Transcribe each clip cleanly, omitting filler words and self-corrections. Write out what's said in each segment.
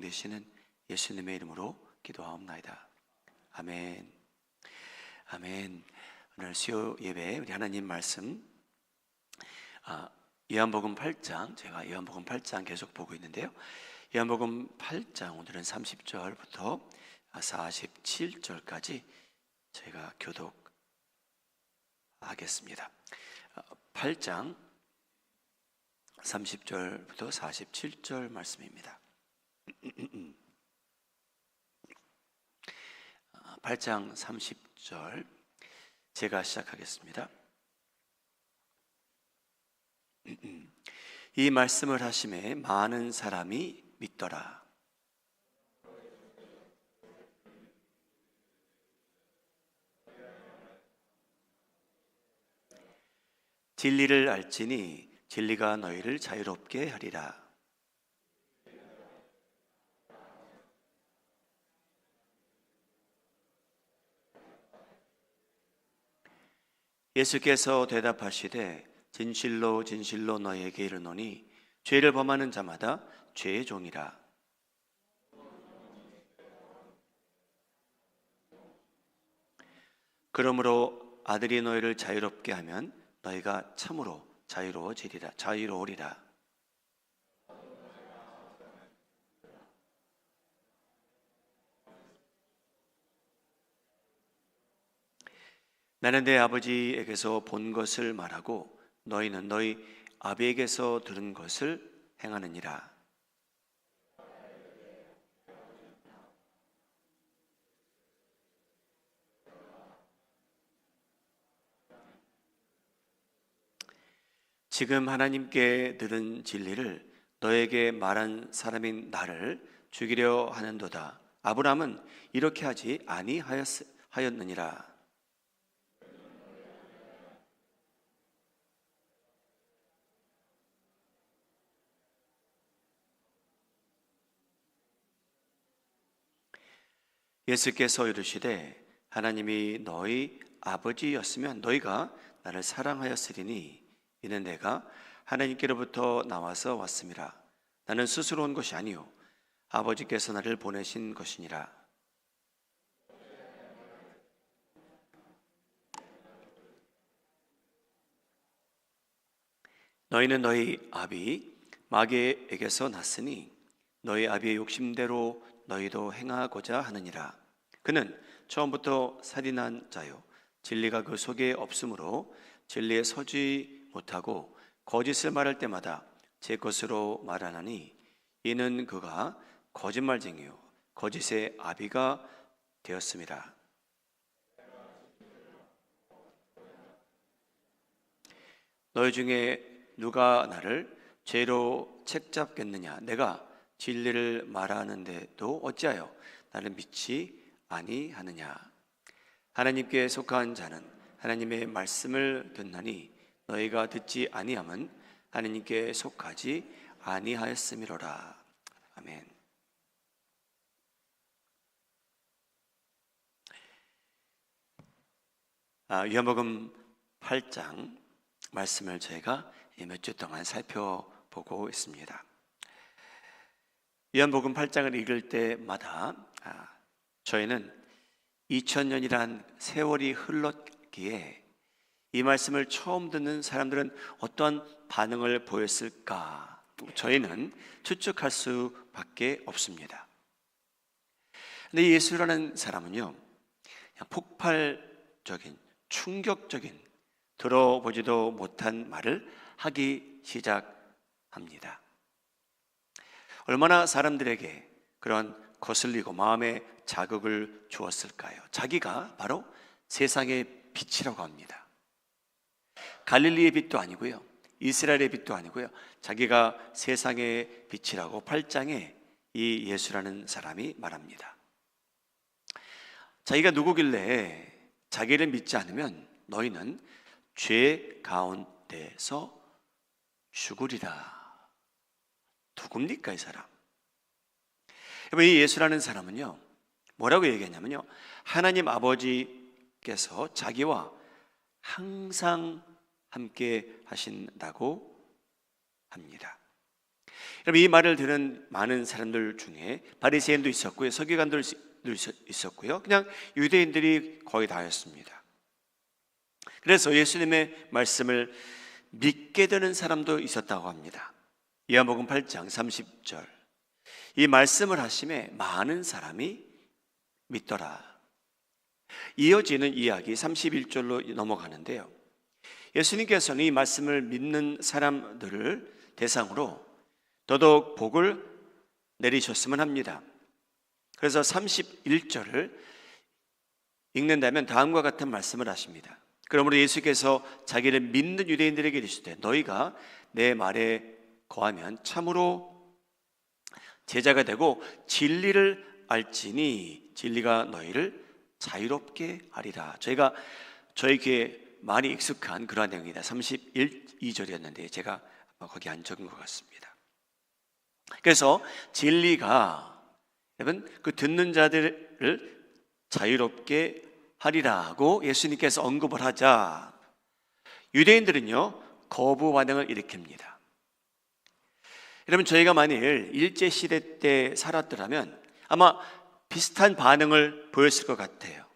되시는 예수님의 이름으로 기도하옵나이다. 아멘. 아멘. 오늘 수요 예배 우리 하나님 말씀 요한복음 8장, 제가 요한복음 8장 계속 보고 있는데요. 요한복음 8장 오늘은 30절부터 47절까지 제가 교독하겠습니다. 8장 30절부터 47절 말씀입니다. 8장 30절 제가 시작하겠습니다. 이 말씀을 하심에 많은 사람이 믿더라. 진리를 알지니 진리가 너희를 자유롭게 하리라. 예수께서 대답하시되 진실로 진실로 너희에게 이르노니 죄를 범하는 자마다 죄의 종이라. 그러므로 아들이 너희를 자유롭게 하면 너희가 참으로 자유로우리라. 나는 내 아버지에게서 본 것을 말하고 너희는 너희 아비에게서 들은 것을 행하느니라. 지금 하나님께 들은 진리를 너에게 말한 사람인 나를 죽이려 하는도다. 아브라함은 이렇게 하지 아니하였느니라. 예수께서 이르시되 하나님이 너희 아버지였으면 너희가 나를 사랑하였으리니 이는 내가 하나님께로부터 나와서 왔음이라. 나는 스스로 온 것이 아니요 아버지께서 나를 보내신 것이니라. 너희는 너희 아비 마귀에게서 났으니 너희 아비의 욕심대로 너희도 행하고자 하느니라. 그는 처음부터 살인한 자요 진리가 그 속에 없으므로 진리에 서지 못하고 거짓을 말할 때마다 제 것으로 말하나니 이는 그가 거짓말쟁이요 거짓의 아비가 되었습니다. 너희 중에 누가 나를 죄로 책잡겠느냐? 내가 진리를 말하는데도 어찌하여 나를 믿지 아니하느냐? 하나님께 속한 자는 하나님의 말씀을 듣나니 너희가 듣지 아니함은 하나님께 속하지 아니하였음이로라. 아멘. 요한복음 8장 말씀을 저희가 몇 주 동안 살펴보고 있습니다. 요한복음 8장을 읽을 때마다 저희는 2000년이란 세월이 흘렀기에 이 말씀을 처음 듣는 사람들은 어떤 반응을 보였을까? 저희는 추측할 수밖에 없습니다. 근데 예수라는 사람은요, 폭발적인, 충격적인, 들어보지도 못한 말을 하기 시작합니다. 얼마나 사람들에게 그런 거슬리고 마음에 자극을 주었을까요? 자기가 바로 세상의 빛이라고 합니다. 갈릴리의 빛도 아니고요, 이스라엘의 빛도 아니고요, 자기가 세상의 빛이라고 8장에 이 예수라는 사람이 말합니다. 자기가 누구길래 자기를 믿지 않으면 너희는 죄 가운데서 죽으리라. 누굽니까 이 사람? 이 예수라는 사람은요, 뭐라고 얘기했냐면요, 하나님 아버지께서 자기와 항상 함께 하신다고 합니다. 여러분, 이 말을 들은 많은 사람들 중에 바리새인도 있었고요, 서기관도 있었고요, 그냥 유대인들이 거의 다였습니다. 그래서 예수님의 말씀을 믿게 되는 사람도 있었다고 합니다. 요한복음 8장 30절, 이 말씀을 하심에 많은 사람이 믿더라. 이어지는 이야기 31절로 넘어가는데요, 예수님께서는 이 말씀을 믿는 사람들을 대상으로 더더욱 복을 내리셨으면 합니다. 그래서 31절을 읽는다면 다음과 같은 말씀을 하십니다. 그러므로 예수께서 자기를 믿는 유대인들에게 이르시되 너희가 내 말에 거하면 참으로 제자가 되고 진리를 알지니 진리가 너희를 자유롭게 하리라. 저희 귀에 많이 익숙한 그러한 내용이다. 32절이었는데 제가 거기 안 적은 것 같습니다. 그래서 진리가 여러분 그 듣는 자들을 자유롭게 하리라고 예수님께서 언급을 하자 유대인들은요 거부 반응을 일으킵니다. 여러분, 저희가 만일 일제시대 때 살았더라면 아마 비슷한 반응을 보였을 것 같아요.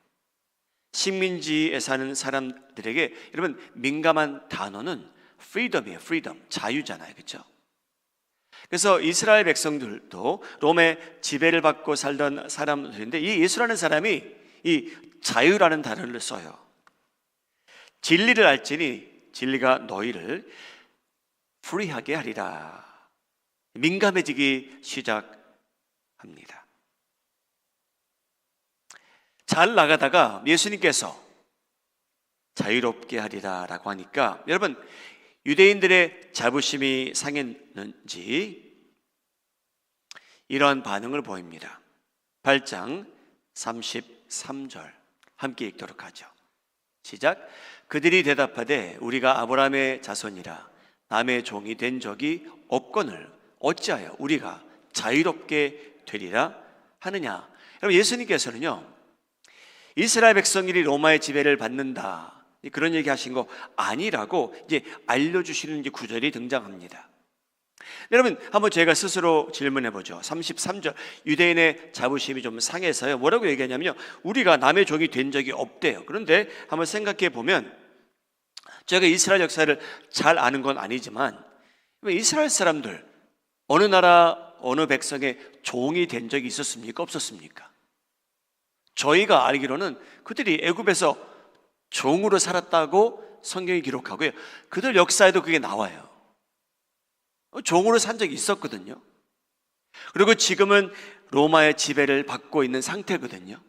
식민지에 사는 사람들에게 여러분 민감한 단어는 freedom이에요. freedom, 자유잖아요, 그렇죠? 그래서 이스라엘 백성들도 롬의 지배를 받고 살던 사람들인데 이 예수라는 사람이 이 자유라는 단어를 써요. 진리를 알지니 진리가 너희를 프리하게 하리라. 민감해지기 시작합니다. 잘 나가다가 예수님께서 자유롭게 하리라 라고 하니까 여러분 유대인들의 자부심이 상했는지 이러한 반응을 보입니다. 8장 33절 함께 읽도록 하죠. 시작. 그들이 대답하되 우리가 아브라함의 자손이라 남의 종이 된 적이 없거늘 어찌하여 우리가 자유롭게 되리라 하느냐. 여러분, 예수님께서는요 이스라엘 백성들이 로마의 지배를 받는다 그런 얘기 하신 거 아니라고 이제 알려주시는 이제 구절이 등장합니다. 여러분, 한번 제가 스스로 질문해 보죠. 33절, 유대인의 자부심이 좀 상해서요 뭐라고 얘기하냐면요 우리가 남의 종이 된 적이 없대요. 그런데 한번 생각해 보면 제가 이스라엘 역사를 잘 아는 건 아니지만 이스라엘 사람들 어느 나라 어느 백성의 종이 된 적이 있었습니까? 없었습니까? 저희가 알기로는 그들이 애굽에서 종으로 살았다고 성경이 기록하고요 그들 역사에도 그게 나와요. 종으로 산 적이 있었거든요. 그리고 지금은 로마의 지배를 받고 있는 상태거든요.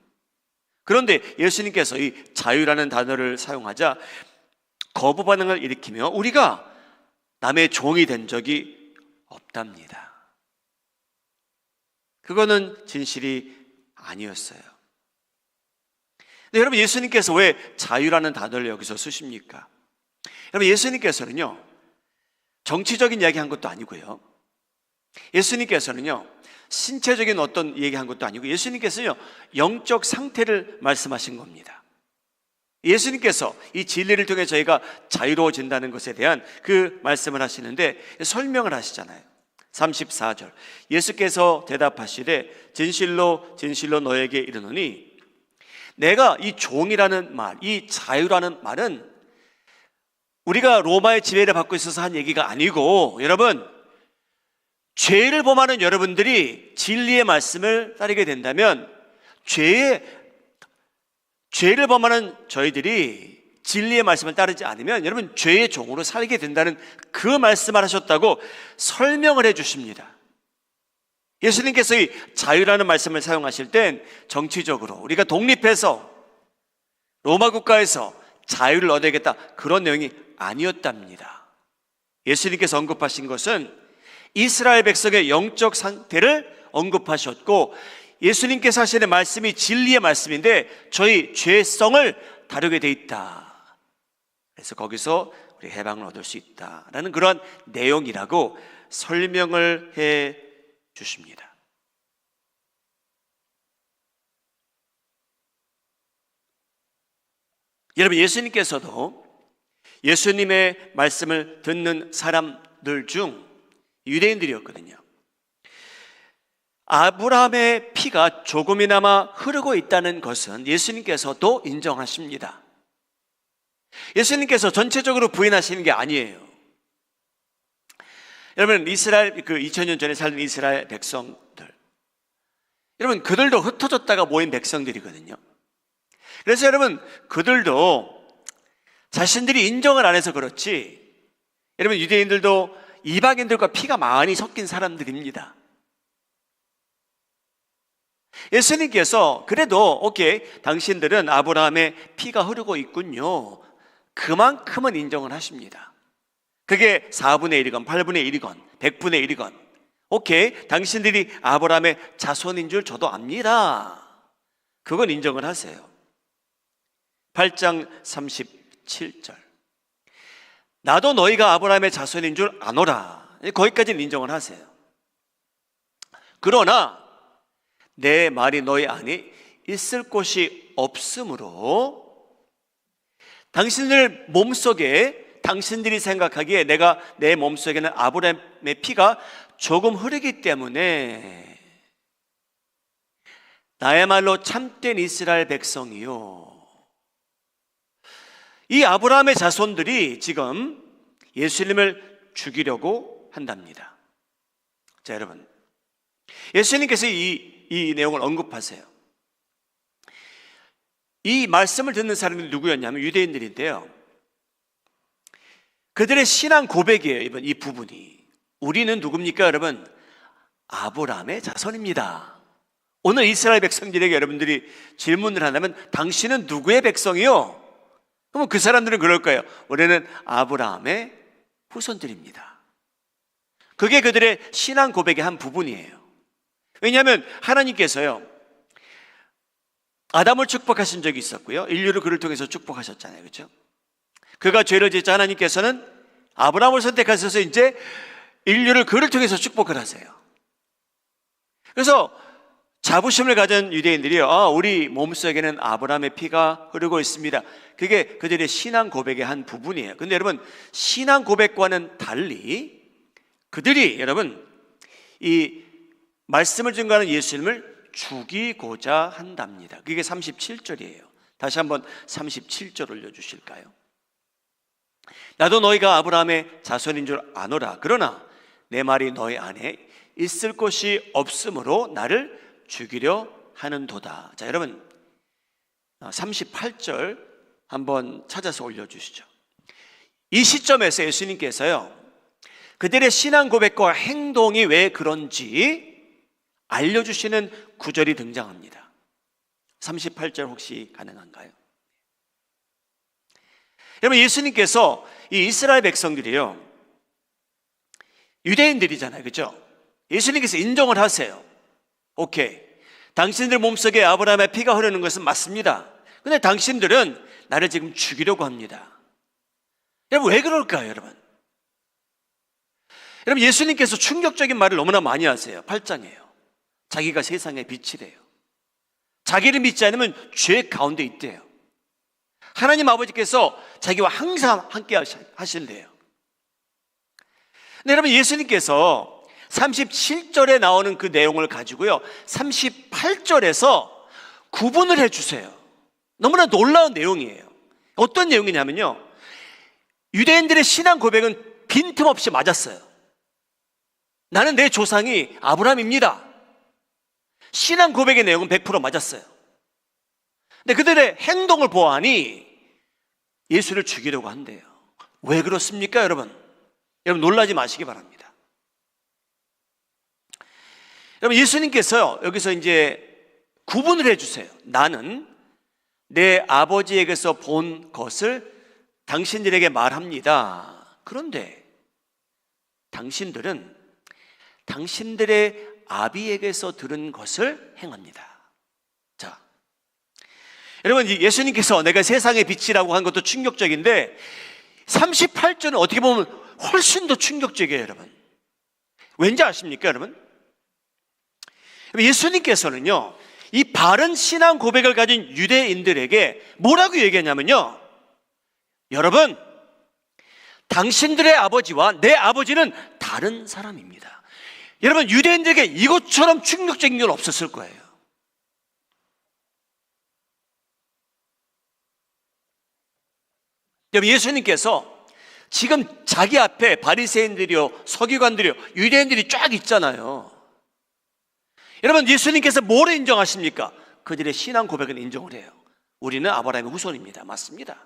그런데 예수님께서 이 자유라는 단어를 사용하자 거부 반응을 일으키며 우리가 남의 종이 된 적이 없답니다. 그거는 진실이 아니었어요. 근데 여러분, 예수님께서 왜 자유라는 단어를 여기서 쓰십니까? 여러분, 예수님께서는요 정치적인 이야기 한 것도 아니고요 예수님께서는요 신체적인 어떤 얘기 한 것도 아니고 예수님께서는요 영적 상태를 말씀하신 겁니다. 예수님께서 이 진리를 통해 저희가 자유로워진다는 것에 대한 그 말씀을 하시는데 설명을 하시잖아요. 34절, 예수께서 대답하시되 진실로 진실로 너에게 이르노니 내가 이 종이라는 말, 이 자유라는 말은 우리가 로마의 지배를 받고 있어서 한 얘기가 아니고 여러분 죄를 범하는 여러분들이 진리의 말씀을 따르게 된다면 죄를 범하는 저희들이 진리의 말씀을 따르지 않으면 여러분 죄의 종으로 살게 된다는 그 말씀을 하셨다고 설명을 해 주십니다. 예수님께서 이 자유라는 말씀을 사용하실 땐 정치적으로 우리가 독립해서 로마 국가에서 자유를 얻어야겠다 그런 내용이 아니었답니다. 예수님께서 언급하신 것은 이스라엘 백성의 영적 상태를 언급하셨고 예수님께서 하시는 말씀이 진리의 말씀인데 저희 죄성을 다루게 돼 있다. 그래서 거기서 우리 해방을 얻을 수 있다라는 그런 내용이라고 설명을 해 주십니다. 여러분, 예수님께서도 예수님의 말씀을 듣는 사람들 중 유대인들이었거든요. 아브라함의 피가 조금이나마 흐르고 있다는 것은 예수님께서도 인정하십니다. 예수님께서 전체적으로 부인하시는 게 아니에요. 여러분, 이스라엘, 2000년 전에 살던 이스라엘 백성들, 여러분, 그들도 흩어졌다가 모인 백성들이거든요. 그래서 여러분, 그들도 자신들이 인정을 안 해서 그렇지, 여러분, 유대인들도 이방인들과 피가 많이 섞인 사람들입니다. 예수님께서 그래도 오케이, 당신들은 아브라함의 피가 흐르고 있군요, 그만큼은 인정을 하십니다. 그게 4분의 1이건 8분의 1이건 100분의 1이건 오케이, 당신들이 아브라함의 자손인 줄 저도 압니다. 그건 인정을 하세요. 8장 37절, 나도 너희가 아브라함의 자손인 줄 아노라, 거기까지는 인정을 하세요. 그러나 내 말이 너희 안에 있을 곳이 없으므로, 당신들 몸속에, 당신들이 생각하기에 내 몸속에는 아브라함의 피가 조금 흐르기 때문에 나야말로 참된 이스라엘 백성이요, 이 아브라함의 자손들이 지금 예수님을 죽이려고 한답니다. 자, 여러분, 예수님께서 이 내용을 언급하세요. 이 말씀을 듣는 사람들이 누구였냐면 유대인들인데요, 그들의 신앙 고백이에요. 이번 이 부분이, 우리는 누굽니까 여러분? 아브라함의 자손입니다. 오늘 이스라엘 백성들에게 여러분들이 질문을 한다면 당신은 누구의 백성이요? 그러면 그 사람들은 그럴 거예요. 우리는 아브라함의 후손들입니다. 그게 그들의 신앙 고백의 한 부분이에요. 왜냐하면 하나님께서요, 아담을 축복하신 적이 있었고요, 인류를 그를 통해서 축복하셨잖아요, 그렇죠? 그가 죄를 짓자 하나님께서는 아브라함을 선택하셔서 이제 인류를 그를 통해서 축복을 하세요. 그래서 자부심을 가진 유대인들이요, 우리 몸속에는 아브라함의 피가 흐르고 있습니다. 그게 그들의 신앙 고백의 한 부분이에요. 근데 여러분, 신앙 고백과는 달리 그들이 여러분 이 말씀을 증거하는 예수님을 죽이고자 한답니다. 그게 37절이에요. 다시 한번 37절 올려주실까요? 나도 너희가 아브라함의 자손인 줄 아노라. 그러나 내 말이 너희 안에 있을 곳이 없으므로 나를 죽이려 하는도다. 자, 여러분 38절 한번 찾아서 올려주시죠. 이 시점에서 예수님께서요, 그들의 신앙 고백과 행동이 왜 그런지 알려주시는 구절이 등장합니다. 38절 혹시 가능한가요? 여러분, 예수님께서 이 이스라엘 백성들이요, 유대인들이잖아요, 그렇죠? 예수님께서 인정을 하세요. 오케이, 당신들 몸속에 아브라함의 피가 흐르는 것은 맞습니다. 근데 당신들은 나를 지금 죽이려고 합니다. 여러분, 왜 그럴까요, 여러분? 여러분, 예수님께서 충격적인 말을 너무나 많이 하세요. 8장이에요. 자기가 세상의 빛이래요. 자기를 믿지 않으면 죄 가운데 있대요. 하나님 아버지께서 자기와 항상 함께 하실래요. 근데 여러분, 예수님께서 37절에 나오는 그 내용을 가지고요, 38절에서 구분을 해주세요. 너무나 놀라운 내용이에요. 어떤 내용이냐면요, 유대인들의 신앙 고백은 빈틈없이 맞았어요. 나는 내 조상이 아브라함입니다. 신앙 고백의 내용은 100% 맞았어요. 근데 그들의 행동을 보아하니 예수를 죽이려고 한대요. 왜 그렇습니까, 여러분? 여러분, 놀라지 마시기 바랍니다. 여러분, 예수님께서요, 여기서 이제 구분을 해주세요. 나는 내 아버지에게서 본 것을 당신들에게 말합니다. 그런데 당신들은 당신들의 아비에게서 들은 것을 행합니다. 자, 여러분, 예수님께서 내가 세상의 빛이라고 한 것도 충격적인데 38절은 어떻게 보면 훨씬 더 충격적이에요, 여러분. 왠지 아십니까, 여러분? 예수님께서는요, 이 바른 신앙 고백을 가진 유대인들에게 뭐라고 얘기하냐면요, 여러분, 당신들의 아버지와 내 아버지는 다른 사람입니다. 여러분, 유대인들에게 이것처럼 충격적인 건 없었을 거예요. 여러분, 예수님께서 지금 자기 앞에 바리새인들이요, 서기관들이요, 유대인들이 쫙 있잖아요. 여러분, 예수님께서 뭐를 인정하십니까? 그들의 신앙 고백을 인정을 해요. 우리는 아브라함의 후손입니다. 맞습니다.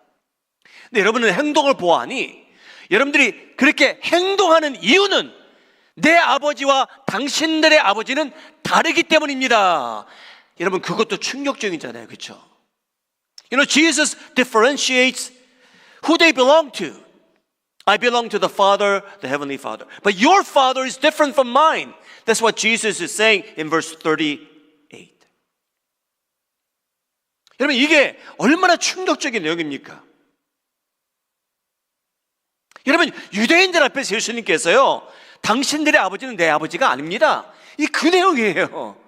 근데 여러분은 행동을 보아하니 여러분들이 그렇게 행동하는 이유는 내 아버지와 당신들의 아버지는 다르기 때문입니다. 여러분, 그것도 충격적이잖아요. 그렇죠? You know, Jesus differentiates who they belong to. I belong to the Father, the Heavenly Father. But your Father is different from mine. That's what Jesus is saying in verse 38. 여러분, 이게 얼마나 충격적인 내용입니까? 여러분, 유대인들 앞에서 예수님께서요, 당신들의 아버지는 내 아버지가 아닙니다. 이 그 내용이에요.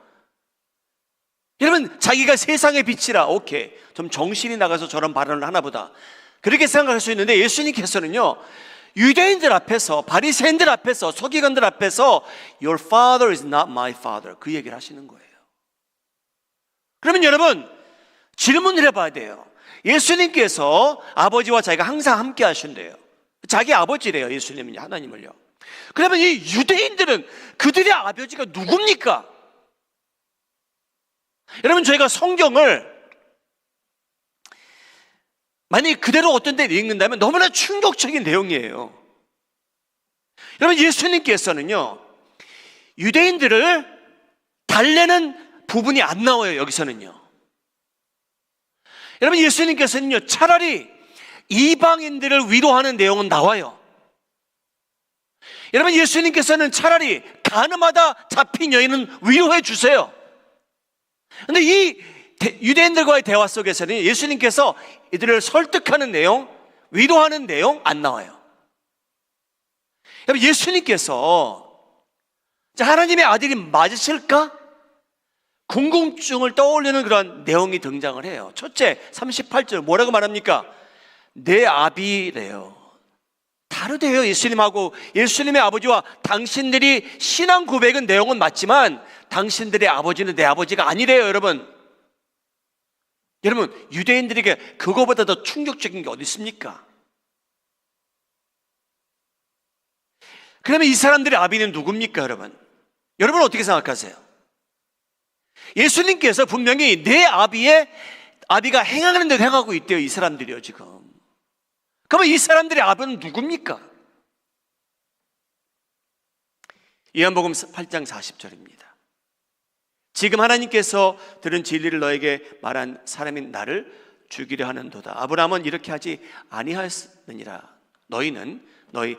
여러분, 자기가 세상의 빛이라, 오케이, 좀 정신이 나가서 저런 발언을 하나 보다, 그렇게 생각할 수 있는데, 예수님께서는요, 유대인들 앞에서, 바리새인들 앞에서, 서기관들 앞에서 Your father is not my father, 그 얘기를 하시는 거예요. 그러면 여러분, 질문을 해봐야 돼요. 예수님께서 아버지와 자기가 항상 함께 하신대요. 자기 아버지래요, 예수님은요, 하나님을요. 그러면 이 유대인들은 그들의 아버지가 누굽니까? 여러분, 저희가 성경을 만약에 그대로 어떤 데 읽는다면 너무나 충격적인 내용이에요. 여러분, 예수님께서는요, 유대인들을 달래는 부분이 안 나와요, 여기서는요. 여러분, 예수님께서는요, 차라리 이방인들을 위로하는 내용은 나와요. 여러분, 예수님께서는 차라리 가늠하다 잡힌 여인은 위로해 주세요. 근데 이 유대인들과의 대화 속에서는 예수님께서 이들을 설득하는 내용, 위로하는 내용 안 나와요. 여러분, 예수님께서 하나님의 아들이 맞으실까? 궁금증을 떠올리는 그런 내용이 등장을 해요. 첫째, 38절 뭐라고 말합니까? 내 아비래요. 다르대요, 예수님하고. 예수님의 아버지와 당신들이 신앙 고백은 내용은 맞지만 당신들의 아버지는 내 아버지가 아니래요, 여러분. 여러분, 유대인들에게 그거보다 더 충격적인 게 어디 있습니까? 그러면 이 사람들의 아비는 누굽니까, 여러분? 여러분 어떻게 생각하세요? 예수님께서 분명히 내 아비가 행하는 대로 행하고 있대요, 이 사람들이요, 지금. 그러면 이 사람들의 아비는 누굽니까? 요한복음 8장 40절입니다. 지금 하나님께서 들은 진리를 너에게 말한 사람인 나를 죽이려 하는도다. 아브라함은 이렇게 하지 아니하였느니라. 너희는 너희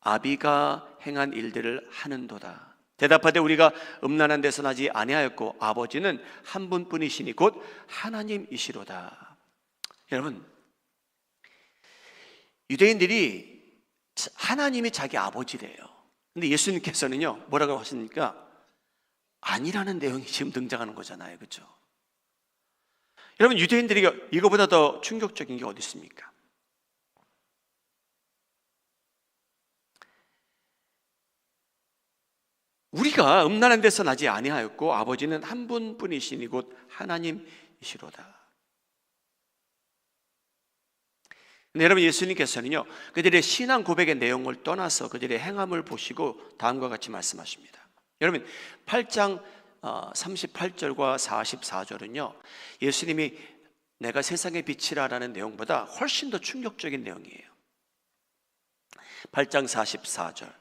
아비가 행한 일들을 하는도다. 대답하되 우리가 음란한 데서 나지 아니하였고 아버지는 한 분뿐이시니 곧 하나님이시로다. 여러분, 유대인들이 하나님이 자기 아버지래요. 근데 예수님께서는요, 뭐라고 하십니까? 아니라는 내용이 지금 등장하는 거잖아요, 그렇죠? 여러분, 유대인들이 이거보다 더 충격적인 게 어디 있습니까? 우리가 음란한 데서 나지 아니하였고 아버지는 한 분뿐이시니 곧 하나님이시로다. 근데 여러분, 예수님께서는요, 그들의 신앙 고백의 내용을 떠나서 그들의 행함을 보시고 다음과 같이 말씀하십니다. 여러분, 8장 38절과 44절은요, 예수님이 내가 세상의 빛이라라는 내용보다 훨씬 더 충격적인 내용이에요. 8장 44절,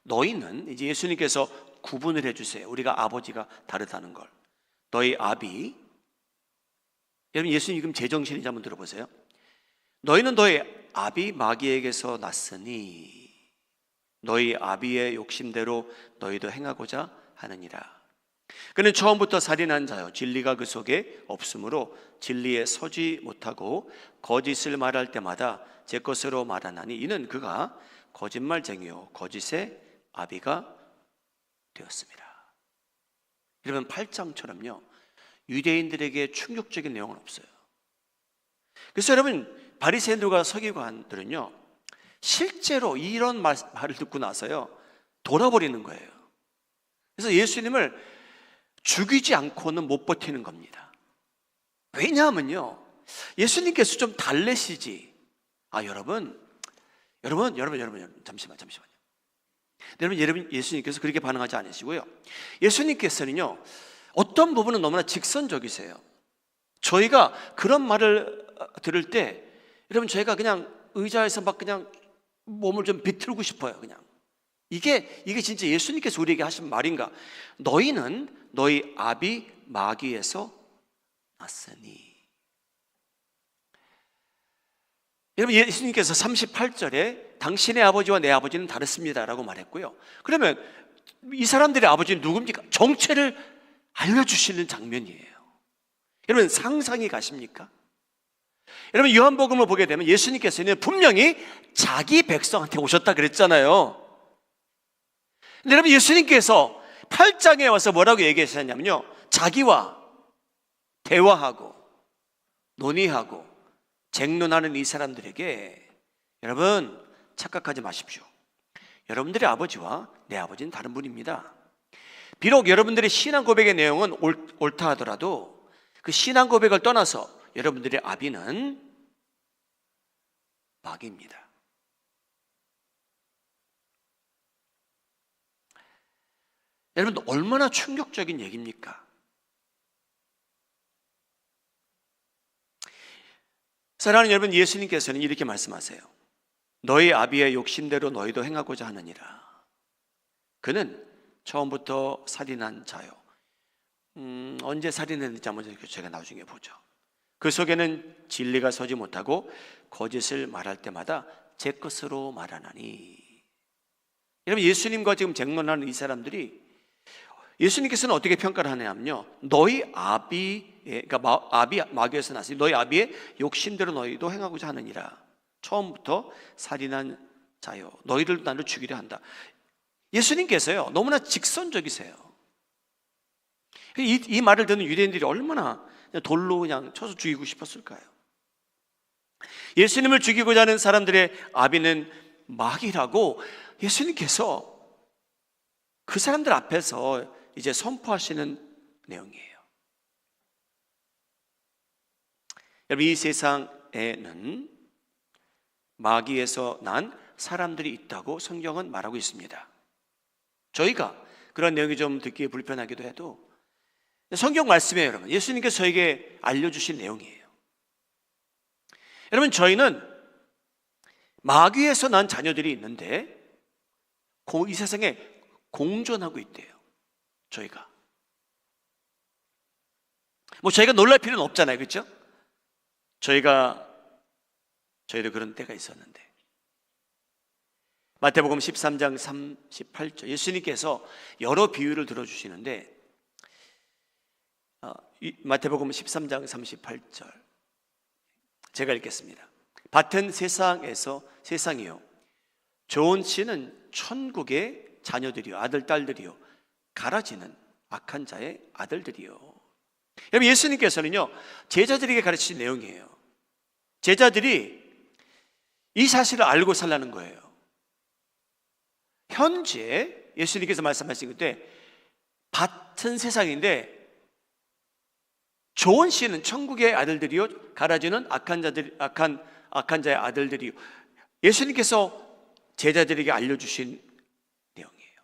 너희는, 이제 예수님께서 구분을 해주세요. 우리가 아버지가 다르다는 걸. 너희 아비, 여러분, 예수님 지금 제정신인지 한번 들어보세요. 너희는 너희 아비 마귀에게서 났으니 너희 아비의 욕심대로 너희도 행하고자 하느니라. 그는 처음부터 살인한 자요, 진리가 그 속에 없으므로 진리에 서지 못하고 거짓을 말할 때마다 제 것으로 말하나니 이는 그가 거짓말쟁이요 거짓의 아비가 되었습니다. 여러분, 8장처럼요, 유대인들에게 충격적인 내용은 없어요. 그래서 여러분, 바리새인들과 서기관들은요, 실제로 이런 말을 듣고 나서요, 돌아버리는 거예요. 그래서 예수님을 죽이지 않고는 못 버티는 겁니다. 왜냐하면요, 예수님께서 좀 달래시지. 여러분, 잠시만요. 여러분, 예수님께서 그렇게 반응하지 않으시고요. 예수님께서는요, 어떤 부분은 너무나 직선적이세요. 저희가 그런 말을 들을 때, 여러분, 저희가 그냥 의자에서 막 그냥 몸을 좀 비틀고 싶어요, 그냥. 이게 진짜 예수님께서 우리에게 하신 말인가? 너희는 너희 아비 마귀에서 났으니. 여러분, 예수님께서 38절에 당신의 아버지와 내 아버지는 다릅니다 라고 말했고요. 그러면 이 사람들의 아버지는 누굽니까? 정체를 알려주시는 장면이에요. 여러분, 상상이 가십니까? 여러분, 요한복음을 보게 되면 예수님께서는 분명히 자기 백성한테 오셨다 그랬잖아요. 근데 여러분, 예수님께서 8장에 와서 뭐라고 얘기하셨냐면요, 자기와 대화하고 논의하고 쟁론하는 이 사람들에게, 여러분, 착각하지 마십시오. 여러분들의 아버지와 내 아버지는 다른 분입니다. 비록 여러분들의 신앙 고백의 내용은 옳다 하더라도 그 신앙 고백을 떠나서 여러분들의 아비는 마귀입니다. 여러분, 얼마나 충격적인 얘기입니까? 사랑하는 여러분, 예수님께서는 이렇게 말씀하세요. 너희 아비의 욕심대로 너희도 행하고자 하느니라. 그는 처음부터 살인한 자요. 언제 살인했는지 한번 제가 나중에 보죠. 그 속에는 진리가 서지 못하고 거짓을 말할 때마다 제 것으로 말하나니. 여러분, 예수님과 지금 쟁론하는 이 사람들이, 예수님께서는 어떻게 평가를 하냐면요, 너희 그러니까 마귀에서 났으니 너희 아비의 욕심대로 너희도 행하고자 하느니라. 처음부터 살인한 자요, 너희들도 나를 죽이려 한다. 예수님께서요, 너무나 직선적이세요. 이 말을 듣는 유대인들이 얼마나 돌로 그냥 쳐서 죽이고 싶었을까요? 예수님을 죽이고자 하는 사람들의 아비는 마귀라고 예수님께서 그 사람들 앞에서 이제 선포하시는 내용이에요. 여러분, 이 세상에는 마귀에서 난 사람들이 있다고 성경은 말하고 있습니다. 저희가 그런 내용이 좀 듣기 불편하기도 해도 성경 말씀이에요, 여러분. 예수님께서 저에게 알려주신 내용이에요. 여러분, 저희는 마귀에서 난 자녀들이 있는데 이 세상에 공존하고 있대요. 저희가 놀랄 필요는 없잖아요, 그렇죠? 저희도 그런 때가 있었는데, 마태복음 13장 38절 예수님께서 여러 비유를 들어주시는데, 마태복음 13장 38절 제가 읽겠습니다. 밭은 세상이요, 좋은 씨는 천국의 자녀들이요, 아들 딸들이요, 가라지는 악한 자의 아들들이요. 여러분, 예수님께서는요, 제자들에게 가르치신 내용이에요. 제자들이 이 사실을 알고 살라는 거예요. 현재 예수님께서 말씀하신 그때 밭은 세상인데 좋은 씨는 천국의 아들들이요, 가라지는 악한 자의 아들들이요. 예수님께서 제자들에게 알려주신 내용이에요.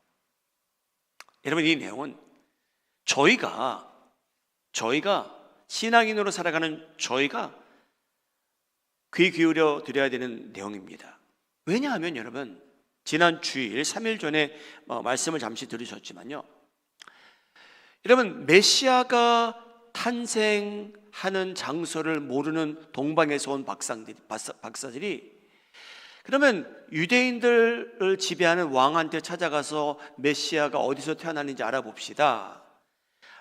여러분, 이 내용은 저희가 신앙인으로 살아가는 저희가 귀 기울여 드려야 되는 내용입니다. 왜냐하면 여러분, 지난 주일 3일 전에 말씀을 잠시 들으셨지만요, 여러분, 메시아가 탄생하는 장소를 모르는 동방에서 온 박사들이 그러면 유대인들을 지배하는 왕한테 찾아가서 메시아가 어디서 태어났는지 알아봅시다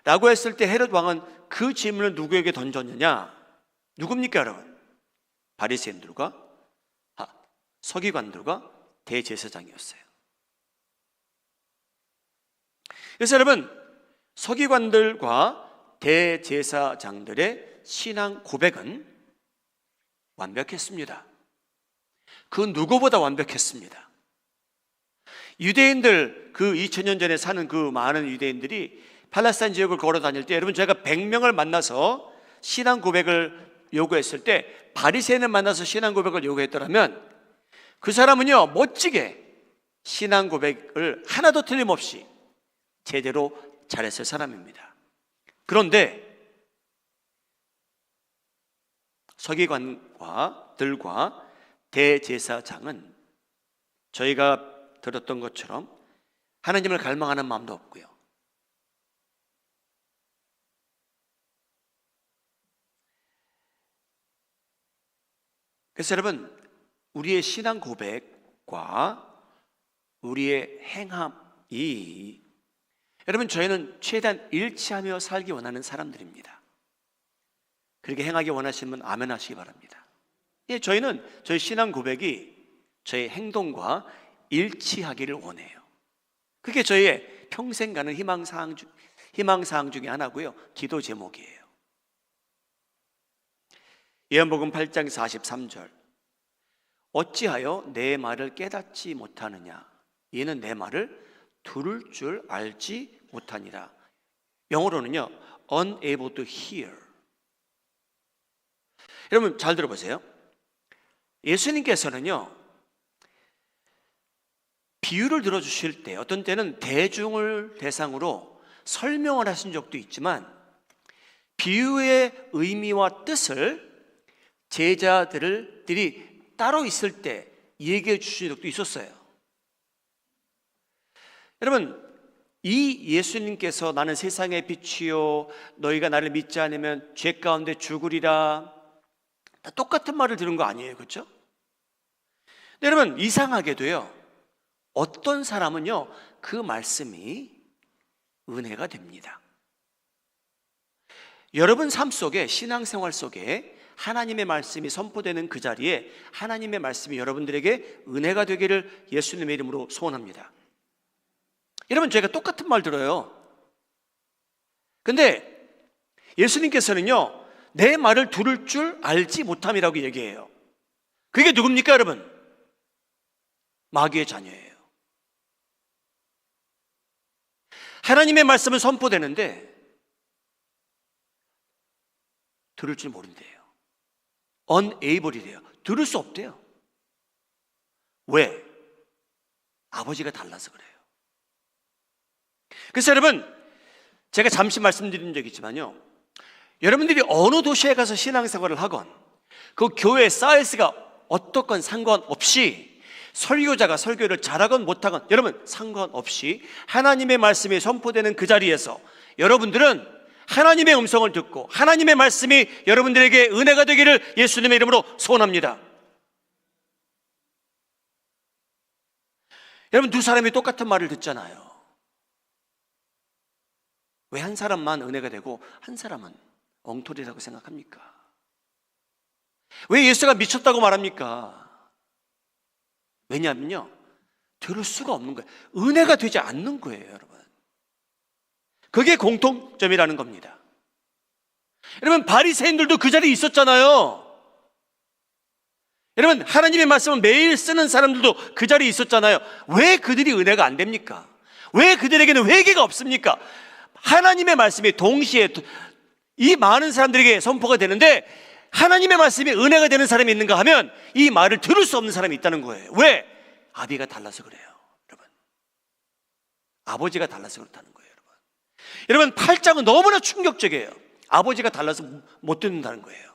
라고 했을 때 헤롯 왕은 그 질문을 누구에게 던졌느냐? 누굽니까, 여러분? 바리새인들과 서기관들과 대제사장이었어요. 그래서 여러분, 서기관들과 대제사장들의 신앙 고백은 완벽했습니다. 그 누구보다 완벽했습니다. 유대인들, 그 2000년 전에 사는 그 많은 유대인들이 팔레스타인 지역을 걸어 다닐 때, 여러분 제가 100명을 만나서 신앙 고백을 요구했을 때 바리새인을 만나서 신앙 고백을 요구했더라면 그 사람은요 멋지게 신앙 고백을 하나도 틀림없이 제대로 잘했을 사람입니다. 그런데 서기관들과 대제사장은 저희가 들었던 것처럼 하나님을 갈망하는 마음도 없고요, 그래서 여러분, 우리의 신앙 고백과 우리의 행함이, 여러분 저희는 최대한 일치하며 살기 원하는 사람들입니다. 그렇게 행하기 원하시면 아멘 하시기 바랍니다. 예, 저희는 저희 신앙 고백이 저희 행동과 일치하기를 원해요. 그게 저희의 평생 가는 희망사항 중에 하나고요, 기도 제목이에요. 예언복음 8장 43절, 어찌하여 내 말을 깨닫지 못하느냐, 이는 내 말을 들을 줄 알지 못하니라. 영어로는요 unable to hear. 여러분 잘 들어보세요. 예수님께서는요 비유를 들어주실 때 어떤 때는 대중을 대상으로 설명을 하신 적도 있지만 비유의 의미와 뜻을 제자들이 따로 있을 때 얘기해 주신 적도 있었어요. 여러분, 이 예수님께서 나는 세상의 빛이요 너희가 나를 믿지 않으면 죄 가운데 죽으리라, 다 똑같은 말을 들은 거 아니에요, 그렇죠? 근데 여러분 이상하게도요 어떤 사람은요 그 말씀이 은혜가 됩니다. 여러분 삶 속에, 신앙생활 속에 하나님의 말씀이 선포되는 그 자리에 하나님의 말씀이 여러분들에게 은혜가 되기를 예수님의 이름으로 소원합니다. 여러분 제가 똑같은 말 들어요. 근데 예수님께서는요 내 말을 들을 줄 알지 못함이라고 얘기해요. 그게 누굽니까 여러분? 마귀의 자녀예요. 하나님의 말씀은 선포되는데 들을 줄 모른대요. unable이래요. 들을 수 없대요. 왜? 아버지가 달라서 그래요. 그래서 여러분 제가 잠시 말씀드린 적이 있지만요, 여러분들이 어느 도시에 가서 신앙생활을 하건 그 교회 사이즈가 어떻건 상관없이, 설교자가 설교를 잘하건 못하건 여러분 상관없이 하나님의 말씀이 선포되는 그 자리에서 여러분들은 하나님의 음성을 듣고 하나님의 말씀이 여러분들에게 은혜가 되기를 예수님의 이름으로 소원합니다. 여러분 두 사람이 똑같은 말을 듣잖아요. 왜 한 사람만 은혜가 되고 한 사람은 엉터리라고 생각합니까? 왜 예수가 미쳤다고 말합니까? 왜냐하면요 들을 수가 없는 거예요. 은혜가 되지 않는 거예요, 여러분. 그게 공통점이라는 겁니다. 여러분 바리새인들도 그 자리에 있었잖아요. 여러분 하나님의 말씀을 매일 쓰는 사람들도 그 자리에 있었잖아요. 왜 그들이 은혜가 안 됩니까? 왜 그들에게는 회개가 없습니까? 하나님의 말씀이 동시에 이 많은 사람들에게 선포가 되는데 하나님의 말씀이 은혜가 되는 사람이 있는가 하면 이 말을 들을 수 없는 사람이 있다는 거예요. 왜? 아비가 달라서 그래요, 여러분. 아버지가 달라서 그렇다는 거예요, 여러분. 여러분 8장은 너무나 충격적이에요. 아버지가 달라서 못 듣는다는 거예요.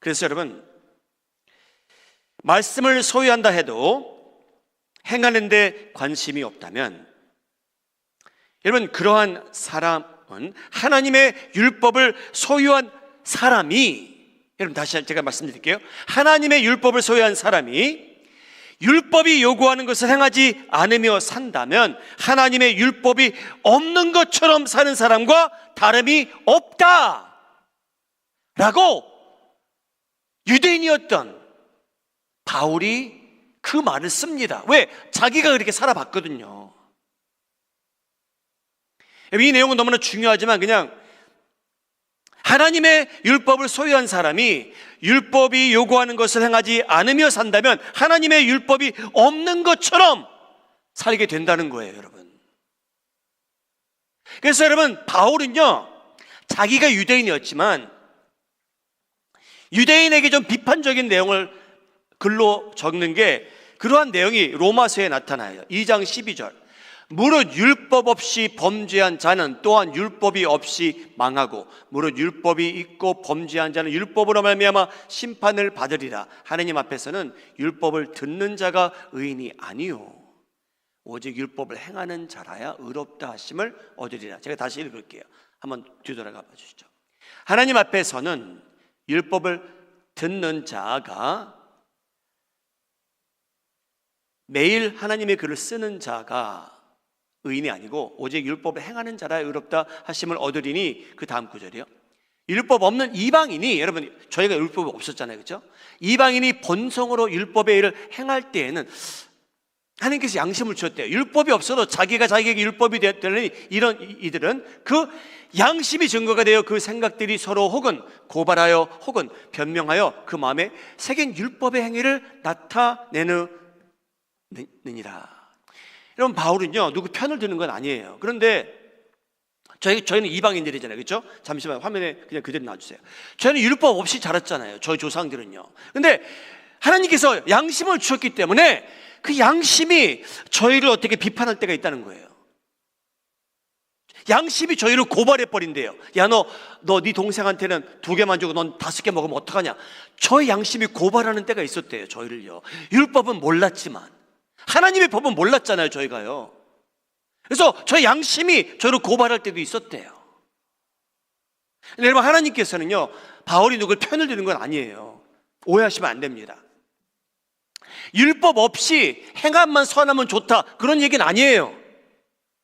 그래서 여러분 말씀을 소유한다 해도 행하는 데 관심이 없다면 여러분 그러한 사람은 하나님의 율법을 소유한 사람이, 여러분 다시 제가 말씀드릴게요. 하나님의 율법을 소유한 사람이 율법이 요구하는 것을 행하지 않으며 산다면 하나님의 율법이 없는 것처럼 사는 사람과 다름이 없다 라고 유대인이었던 바울이 그 말을 씁니다. 왜? 자기가 그렇게 살아봤거든요. 이 내용은 너무나 중요하지만 그냥 하나님의 율법을 소유한 사람이 율법이 요구하는 것을 행하지 않으며 산다면 하나님의 율법이 없는 것처럼 살게 된다는 거예요, 여러분. 그래서 여러분, 바울은요, 자기가 유대인이었지만 유대인에게 좀 비판적인 내용을 글로 적는 게, 그러한 내용이 로마서에 나타나요. 2장 12절. 무릇 율법 없이 범죄한 자는 또한 율법이 없이 망하고 무릇 율법이 있고 범죄한 자는 율법으로 말미암아 심판을 받으리라. 하나님 앞에서는 율법을 듣는 자가 의인이 아니요 오직 율법을 행하는 자라야 의롭다 하심을 얻으리라. 제가 다시 읽을게요. 한번 뒤돌아가 봐 주시죠. 하나님 앞에서는 율법을 듣는 자가, 매일 하나님의 글을 쓰는 자가 의인이 아니고 오직 율법을 행하는 자라 의롭다 하심을 얻으리니, 그 다음 구절이요. 율법 없는 이방인이, 여러분 저희가 율법이 없었잖아요, 그렇죠? 이방인이 본성으로 율법의 일을 행할 때에는 하나님께서 양심을 주셨대요. 율법이 없어도 자기가 자기에게 율법이 되었더니 이런 이들은 그 양심이 증거가 되어 그 생각들이 서로 혹은 고발하여 혹은 변명하여 그 마음에 새긴 율법의 행위를 나타내느니라. 여러분, 바울은요 누구 편을 드는 건 아니에요. 그런데 저희는 이방인들이잖아요, 그렇죠? 잠시만 화면에 그냥 그대로 놔주세요. 저희는 율법 없이 자랐잖아요, 저희 조상들은요. 근데 하나님께서 양심을 주셨기 때문에 그 양심이 저희를 어떻게 비판할 때가 있다는 거예요. 양심이 저희를 고발해버린대요. 야, 너 네 동생한테는 2개만 주고 넌 5개 먹으면 어떡하냐. 저희 양심이 고발하는 때가 있었대요, 저희를요. 율법은 몰랐지만, 하나님의 법은 몰랐잖아요, 저희가요. 그래서 저희 양심이 저를 고발할 때도 있었대요. 근데 여러분, 하나님께서는요 바울이 누굴 편을 드는 건 아니에요. 오해하시면 안 됩니다. 율법 없이 행함만 선하면 좋다, 그런 얘기는 아니에요.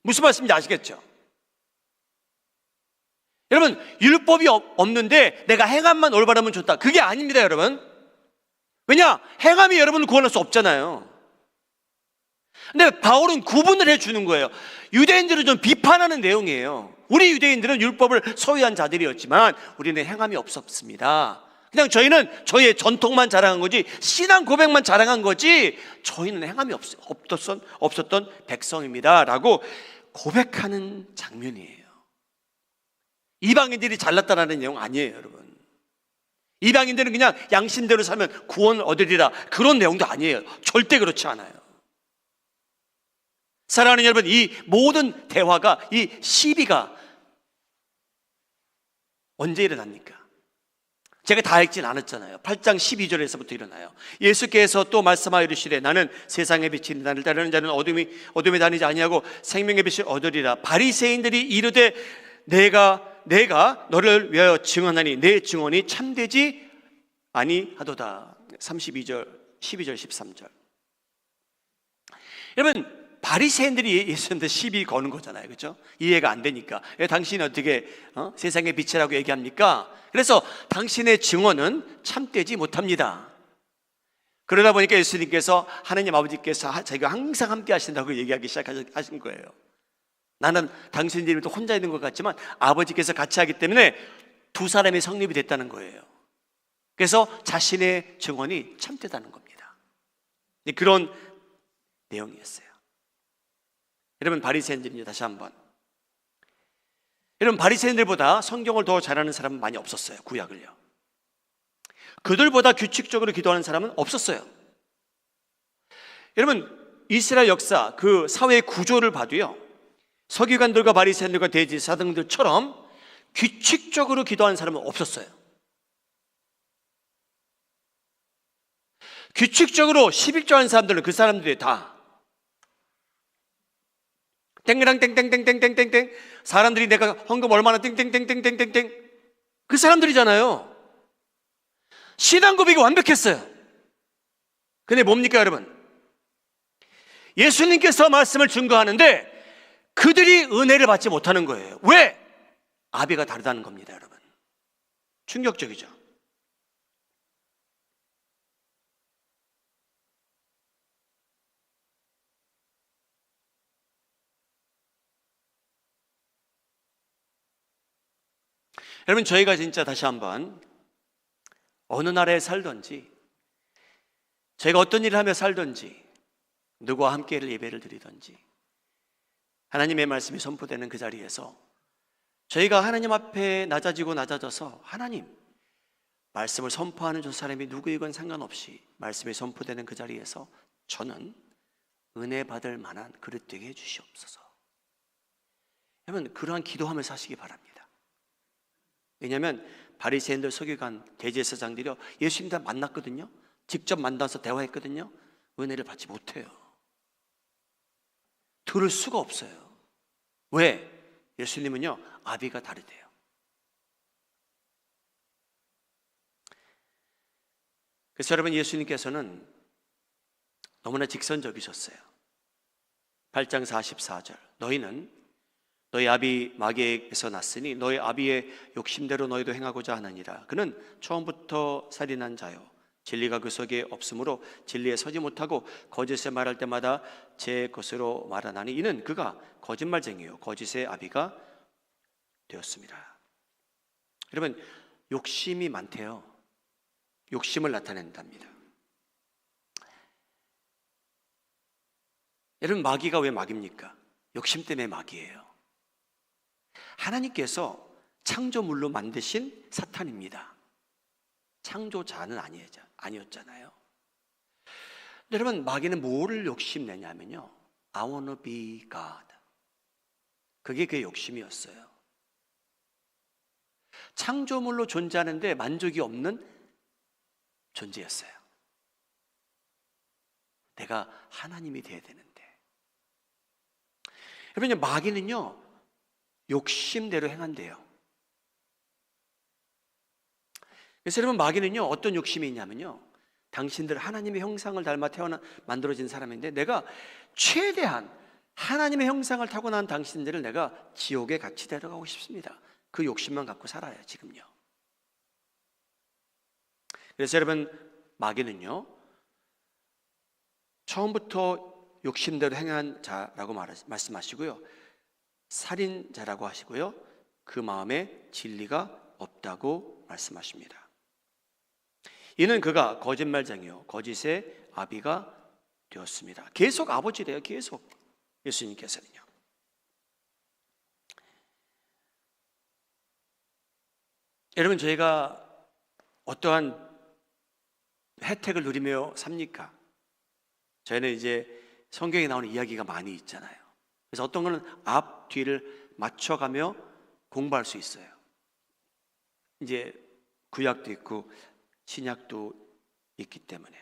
무슨 말씀인지 아시겠죠? 여러분, 율법이 없는데 내가 행함만 올바르면 좋다, 그게 아닙니다, 여러분. 왜냐? 행함이 여러분을 구원할 수 없잖아요. 근데 바울은 구분을 해주는 거예요. 유대인들을 좀 비판하는 내용이에요. 우리 유대인들은 율법을 소유한 자들이었지만 우리는 행함이 없었습니다. 그냥 저희는 저희의 전통만 자랑한 거지, 신앙 고백만 자랑한 거지, 저희는 행함이 없었던 백성입니다 라고 고백하는 장면이에요. 이방인들이 잘났다라는 내용 아니에요, 여러분. 이방인들은 그냥 양심대로 살면 구원을 얻으리라, 그런 내용도 아니에요. 절대 그렇지 않아요. 사랑하는 여러분, 이 모든 대화가, 이 시비가 언제 일어납니까? 제가 다 읽진 않았잖아요. 8장 12절에서부터 일어나요. 예수께서 또 말씀하여 이르시되 나는 세상의 빛이 나를 따르는 자는 어둠에 다니지 아니하고 생명의 빛을 얻으리라. 바리새인들이 이르되 내가 너를 위하여 증언하니 내 증언이 참되지 아니하도다. 32절, 12절, 13절. 여러분, 바리새인들이 예수님한테 시비 거는 거잖아요, 그렇죠? 이해가 안 되니까. 당신이 어떻게 세상의 빛이라고 얘기합니까? 그래서 당신의 증언은 참되지 못합니다. 그러다 보니까 예수님께서, 하나님 아버지께서 자기가 항상 함께 하신다고 얘기하기 시작하신 거예요. 나는 당신들이 또 혼자 있는 것 같지만 아버지께서 같이 하기 때문에 두 사람이 성립이 됐다는 거예요. 그래서 자신의 증언이 참되다는 겁니다. 그런 내용이었어요. 여러분, 바리새인들입니다. 다시 한번, 여러분, 바리새인들보다 성경을 더 잘하는 사람은 많이 없었어요. 구약을요. 그들보다 규칙적으로 기도하는 사람은 없었어요. 여러분, 이스라엘 역사, 그 사회의 구조를 봐도요, 서기관들과 바리새인들과 대제사장들처럼 규칙적으로 기도하는 사람은 없었어요. 규칙적으로 11조 하는 사람들은 그 사람들이 다 땡랑 땡땡땡땡땡땡땡, 사람들이 내가 헌금 얼마나 땡땡땡땡땡땡땡, 그 사람들이잖아요. 신앙 고백이 완벽했어요. 근데 뭡니까, 여러분? 예수님께서 말씀을 증거하는데 그들이 은혜를 받지 못하는 거예요. 왜? 아비가 다르다는 겁니다, 여러분. 충격적이죠. 여러분, 저희가 진짜 다시 한번 어느 나라에 살든지, 저희가 어떤 일을 하며 살든지, 누구와 함께 예배를 드리든지, 하나님의 말씀이 선포되는 그 자리에서 저희가 하나님 앞에 낮아져서 하나님 말씀을 선포하는 저 사람이 누구이건 상관없이 말씀이 선포되는 그 자리에서 저는 은혜 받을 만한 그릇 되게 해주시옵소서. 여러분, 그러한 기도하며 사시기 바랍니다. 왜냐하면 바리새인들, 서기관, 대제사장들이 예수님 다 만났거든요. 직접 만나서 대화했거든요. 은혜를 받지 못해요. 들을 수가 없어요. 왜? 예수님은요, 아비가 다르대요. 그래서 여러분, 예수님께서는 너무나 직선적이셨어요. 8장 44절, 너희는 너희 아비 마귀에게서 났으니 너희 아비의 욕심대로 너희도 행하고자 하느니라. 그는 처음부터 살인한 자요, 진리가 그 속에 없으므로 진리에 서지 못하고 거짓을 말할 때마다 제 것으로 말하나니 이는 그가 거짓말쟁이요 거짓의 아비가 되었습니다. 여러분, 욕심이 많대요. 욕심을 나타낸답니다. 여러분, 마귀가 왜 마귀입니까? 욕심 때문에 마귀예요. 하나님께서 창조물로 만드신 사탄입니다. 창조자는 아니었잖아요. 여러분, 마귀는 뭐를 욕심내냐면요, I wanna be God. 그게 그의 욕심이었어요. 창조물로 존재하는데 만족이 없는 존재였어요. 내가 하나님이 돼야 되는데. 여러분, 마귀는요, 욕심대로 행한대요. 그래서 여러분, 마귀는요, 어떤 욕심이 있냐면요, 당신들 하나님의 형상을 닮아 만들어진 사람인데 내가 최대한 하나님의 형상을 타고난 당신들을 내가 지옥에 같이 데려가고 싶습니다. 그 욕심만 갖고 살아요, 지금요. 그래서 여러분, 마귀는요, 처음부터 욕심대로 행한 자라고 말씀하시고요, 살인자라고 하시고요, 그 마음에 진리가 없다고 말씀하십니다. 이는 그가 거짓말쟁이요 거짓의 아비가 되었습니다. 계속 아버지래요. 계속 예수님께서는요. 여러분, 저희가 어떠한 혜택을 누리며 삽니까? 저희는 이제 성경에 나오는 이야기가 많이 있잖아요. 그래서 어떤 거는 앞, 뒤를 맞춰가며 공부할 수 있어요. 이제 구약도 있고 신약도 있기 때문에.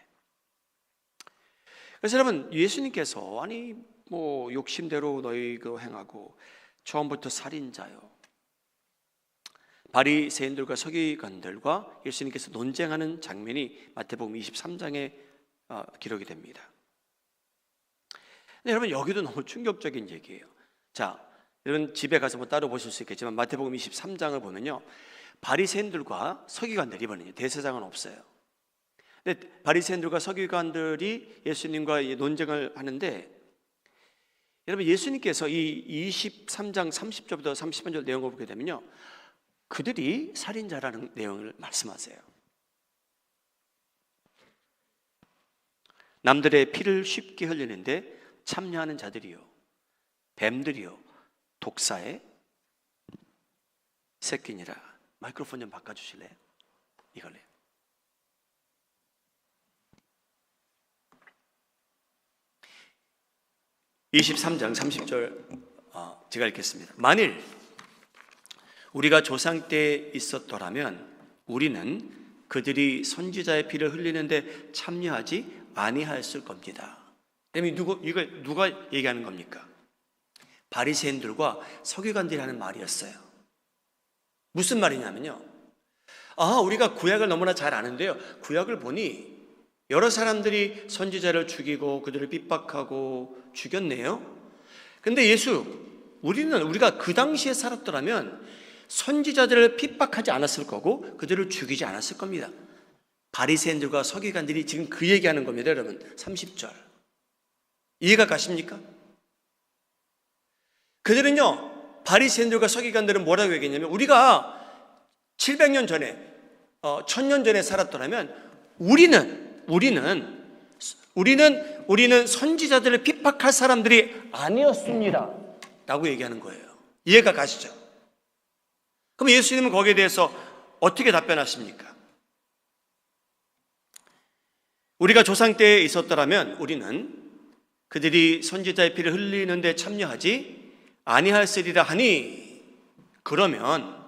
그래서 여러분, 예수님께서 아니 뭐 욕심대로 너희가 행하고 처음부터 살인자요, 바리새인들과 서기관들과 예수님께서 논쟁하는 장면이 마태복음 23장에 기록이 됩니다. 근데 여러분, 여기도 너무 충격적인 얘기예요. 자, 여러분 집에 가서 뭐 따로 보실 수 있겠지만 마태복음 23장을 보면요, 바리새인들과 서기관들이, 이번에 대제사장은 없어요. 근데 바리새인들과 서기관들이 예수님과 논쟁을 하는데, 여러분, 예수님께서 이 23장 30절부터 31절 내용을 보게 되면요, 그들이 살인자라는 내용을 말씀하세요. 남들의 피를 쉽게 흘리는데 참여하는 자들이요, 뱀들이요, 독사의 새끼니라. 마이크로폰 좀 바꿔주실래요? 이걸로요. (23장 30절) 제가 읽겠습니다. 만일 우리가 조상 때 있었더라면 우리는 그들이 선지자의 피를 흘리는데 참여하지 아니하였을 겁니다. 이걸 누가 얘기하는 겁니까? 바리새인들과 서기관들이 하는 말이었어요. 무슨 말이냐면요, 우리가 구약을 너무나 잘 아는데요, 구약을 보니 여러 사람들이 선지자를 죽이고 그들을 핍박하고 죽였네요. 근데 우리가 그 당시에 살았더라면 선지자들을 핍박하지 않았을 거고 그들을 죽이지 않았을 겁니다. 바리새인들과 서기관들이 지금 그 얘기하는 겁니다. 여러분, 30절 이해가 가십니까? 그들은요, 바리새인들과 서기관들은 뭐라고 얘기했냐면, 우리가 700년 전에 1000년 전에 살았더라면 우리는 선지자들을 핍박할 사람들이 아니었습니다 라고 얘기하는 거예요. 이해가 가시죠? 그럼 예수님은 거기에 대해서 어떻게 답변하십니까? 우리가 조상 때에 있었더라면 우리는 그들이 선지자의 피를 흘리는 데 참여하지 아니하였으리라 하니, 그러면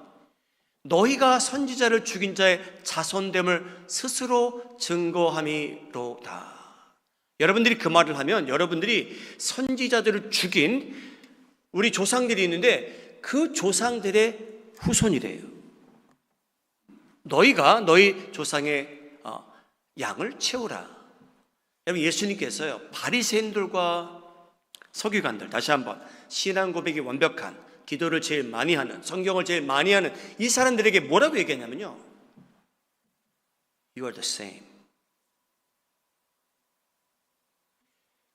너희가 선지자를 죽인 자의 자손됨을 스스로 증거함이로다. 여러분들이 그 말을 하면 여러분들이 선지자들을 죽인 우리 조상들이 있는데 그 조상들의 후손이래요. 너희가 너희 조상의 양을 채우라. 여러분, 예수님께서요 바리새인들과 서기관들, 다시 한번 신앙 고백이 완벽한, 기도를 제일 많이 하는, 성경을 제일 많이 하는 이 사람들에게 뭐라고 얘기했냐면요, You are the same.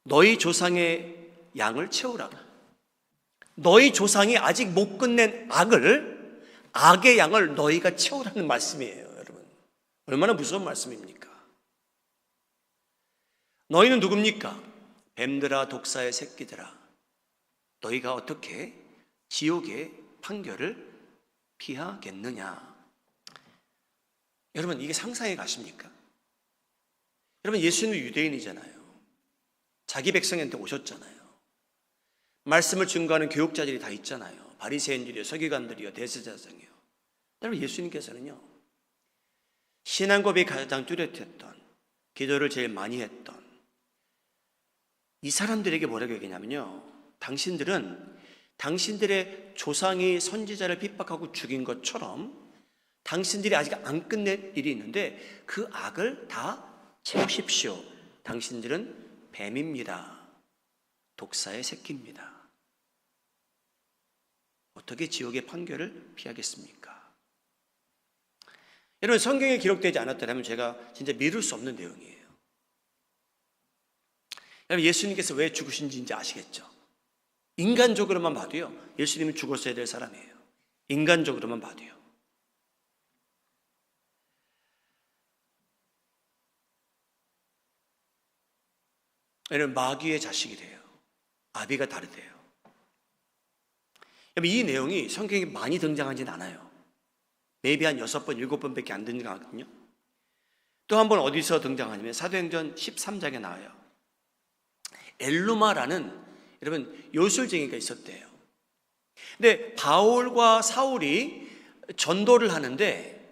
너희 조상의 양을 채우라. 너희 조상이 아직 못 끝낸 악의 양을 너희가 채우라는 말씀이에요. 여러분, 얼마나 무서운 말씀입니까? 너희는 누굽니까? 뱀들아, 독사의 새끼들아, 너희가 어떻게 지옥의 판결을 피하겠느냐? 여러분, 이게 상상해 가십니까? 여러분, 예수님은 유대인이잖아요. 자기 백성한테 오셨잖아요. 말씀을 증거하는 교육자들이 다 있잖아요. 바리새인들이요, 서기관들이요, 대제사장이요. 여러분, 예수님께서는요 신앙 고백이 가장 뚜렷했던, 기도를 제일 많이 했던 이 사람들에게 뭐라고 얘기냐면요, 당신들의 조상이 선지자를 핍박하고 죽인 것처럼 당신들이 아직 안 끝낸 일이 있는데 그 악을 다 채우십시오. 당신들은 뱀입니다. 독사의 새끼입니다. 어떻게 지옥의 판결을 피하겠습니까? 여러분, 성경에 기록되지 않았다면 제가 진짜 믿을 수 없는 내용이에요. 여러분, 예수님께서 왜 죽으신지 이제 아시겠죠? 인간적으로만 봐도요, 예수님은 죽었어야 될 사람이에요. 인간적으로만 봐도요. 여러분, 마귀의 자식이래요. 아비가 다르대요. 여러분, 이 내용이 성경에 많이 등장하진 않아요. 매비 한 6번, 7번밖에 안 등장하거든요. 또 한 번 어디서 등장하냐면 사도행전 13장에 나와요. 엘루마라는 여러분 요술쟁이가 있었대요. 근데 바울과 사울이 전도를 하는데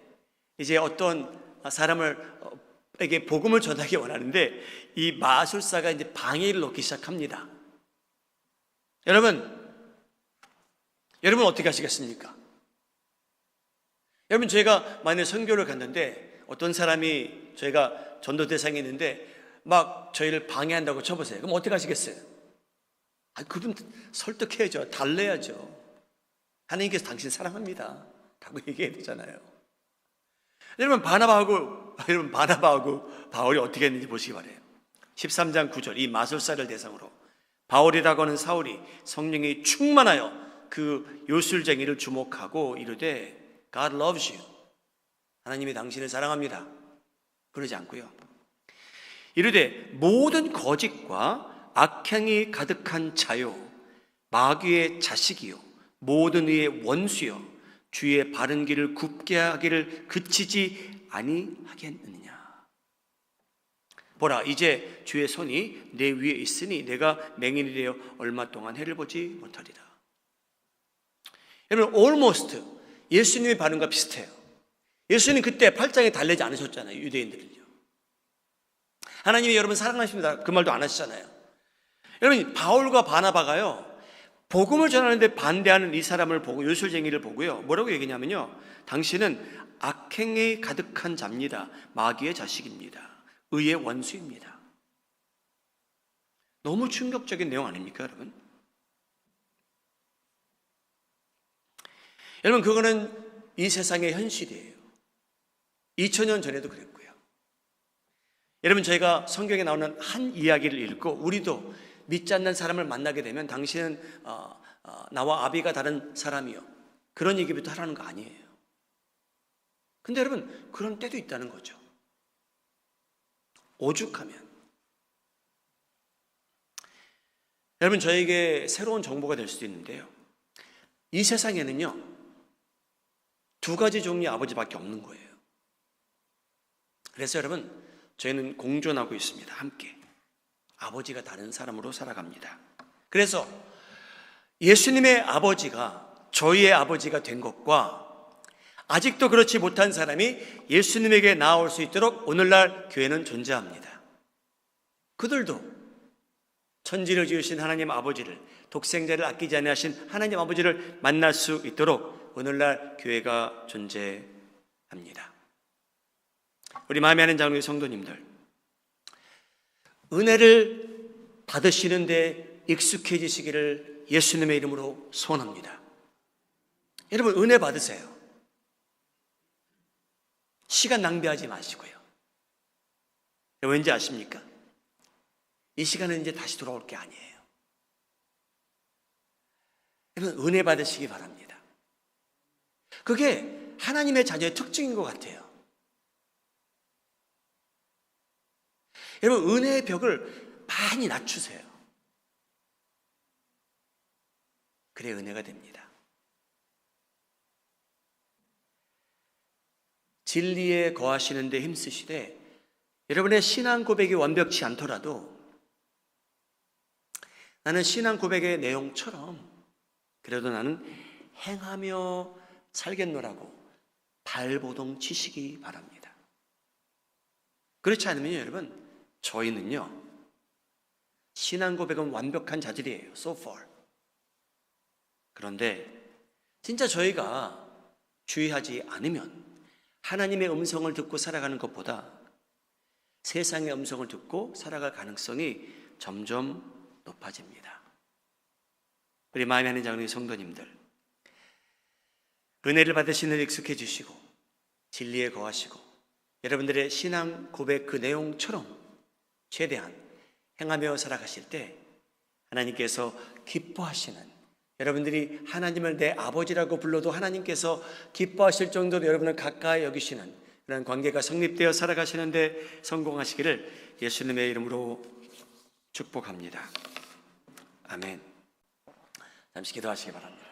이제 어떤 사람에게 복음을 전하기 원하는데 이 마술사가 이제 방해를 놓기 시작합니다. 여러분 어떻게 하시겠습니까? 여러분, 제가 만약에 선교를 갔는데 어떤 사람이 저희가 전도 대상이 있는데 막 저희를 방해한다고 쳐보세요. 그럼 어떻게 하시겠어요? 그분 설득해야죠. 달래야죠. 하나님께서 당신 사랑합니다 라고 얘기해야 되잖아요. 여러분, 바나바하고 바울이 어떻게 했는지 보시기 바래요. 13장 9절, 이 마술사를 대상으로 바울이라고 하는 사울이 성령이 충만하여 그 요술쟁이를 주목하고 이르되 God loves you. 하나님이 당신을 사랑합니다. 그러지 않고요, 이르되 모든 거짓과 악행이 가득한 자요, 마귀의 자식이요, 모든 의의 원수요, 주의 바른 길을 굽게 하기를 그치지 아니하겠느냐. 보라, 이제 주의 손이 내 위에 있으니 내가 맹인이 되어 얼마 동안 해를 보지 못하리라. 여러분, almost 예수님의 반응과 비슷해요. 예수님 그때 팔짱에 달래지 않으셨잖아요, 유대인들을요. 하나님이 여러분 사랑하십니다 그 말도 안 하시잖아요. 여러분, 바울과 바나바가요 복음을 전하는데 반대하는 이 사람을 보고, 요술쟁이를 보고요, 뭐라고 얘기냐면요, 당신은 악행에 가득한 자입니다. 마귀의 자식입니다. 의의 원수입니다. 너무 충격적인 내용 아닙니까, 여러분? 여러분, 그거는 이 세상의 현실이에요. 2000년 전에도 그랬고요. 여러분, 저희가 성경에 나오는 한 이야기를 읽고 우리도 믿지 않는 사람을 만나게 되면 당신은 나와 아비가 다른 사람이요, 그런 얘기부터 하라는 거 아니에요. 근데 여러분, 그런 때도 있다는 거죠. 오죽하면. 여러분, 저에게 새로운 정보가 될 수도 있는데요. 이 세상에는요, 두 가지 종류의 아버지밖에 없는 거예요. 그래서 여러분, 저희는 공존하고 있습니다. 함께. 아버지가 다른 사람으로 살아갑니다. 그래서 예수님의 아버지가 저희의 아버지가 된 것과 아직도 그렇지 못한 사람이 예수님에게 나아올 수 있도록 오늘날 교회는 존재합니다. 그들도 천지를 지으신 하나님 아버지를, 독생자를 아끼지 아니하신 하나님 아버지를 만날 수 있도록 오늘날 교회가 존재합니다. 우리 마음에 하는 장로의 성도님들, 은혜를 받으시는데 익숙해지시기를 예수님의 이름으로 소원합니다. 여러분, 은혜 받으세요. 시간 낭비하지 마시고요. 왠지 아십니까? 이 시간은 이제 다시 돌아올 게 아니에요. 여러분, 은혜 받으시기 바랍니다. 그게 하나님의 자녀의 특징인 것 같아요. 여러분, 은혜의 벽을 많이 낮추세요. 그래 은혜가 됩니다. 진리에 거하시는데 힘쓰시되 여러분의 신앙 고백이 완벽치 않더라도 나는 신앙 고백의 내용처럼 그래도 나는 행하며 살겠노라고 발버둥 치시기 바랍니다. 그렇지 않으면 여러분, 저희는요, 신앙 고백은 완벽한 자질이에요. So far. 그런데 진짜 저희가 주의하지 않으면 하나님의 음성을 듣고 살아가는 것보다 세상의 음성을 듣고 살아갈 가능성이 점점 높아집니다. 우리 마음에 하는 장로의 성도님들, 은혜를 받으시는 익숙해지시고 진리에 거하시고 여러분들의 신앙 고백 그 내용처럼 최대한 행하며 살아가실 때 하나님께서 기뻐하시는, 여러분들이 하나님을 내 아버지라고 불러도 하나님께서 기뻐하실 정도로 여러분을 가까이 여기시는 그런 관계가 성립되어 살아가시는데 성공하시기를 예수님의 이름으로 축복합니다. 아멘. 잠시 기도하시기 바랍니다.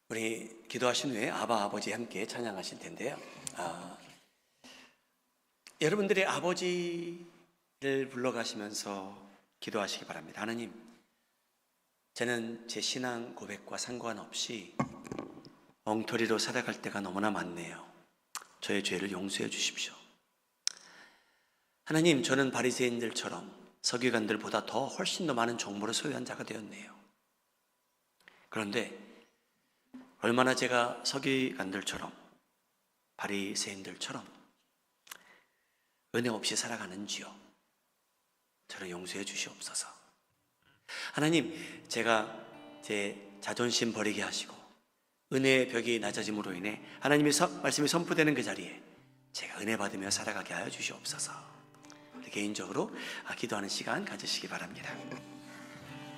우리 기도하신 후에 아바 아버지 함께 찬양하실 텐데요. 여러분들의 아버지를 불러가시면서 기도하시기 바랍니다. 하나님, 저는 제 신앙 고백과 상관없이 엉터리로 살아갈 때가 너무나 많네요. 저의 죄를 용서해 주십시오. 하나님, 저는 바리새인들처럼 서기관들보다 더 훨씬 더 많은 정보를 소유한 자가 되었네요. 그런데 얼마나 제가 서기관들처럼 바리새인들처럼 은혜 없이 살아가는지요. 저를 용서해 주시옵소서. 하나님, 제가 제 자존심 버리게 하시고 은혜의 벽이 낮아짐으로 인해 하나님의 말씀이 선포되는 그 자리에 제가 은혜 받으며 살아가게 하여 주시옵소서. 개인적으로 기도하는 시간 가지시기 바랍니다.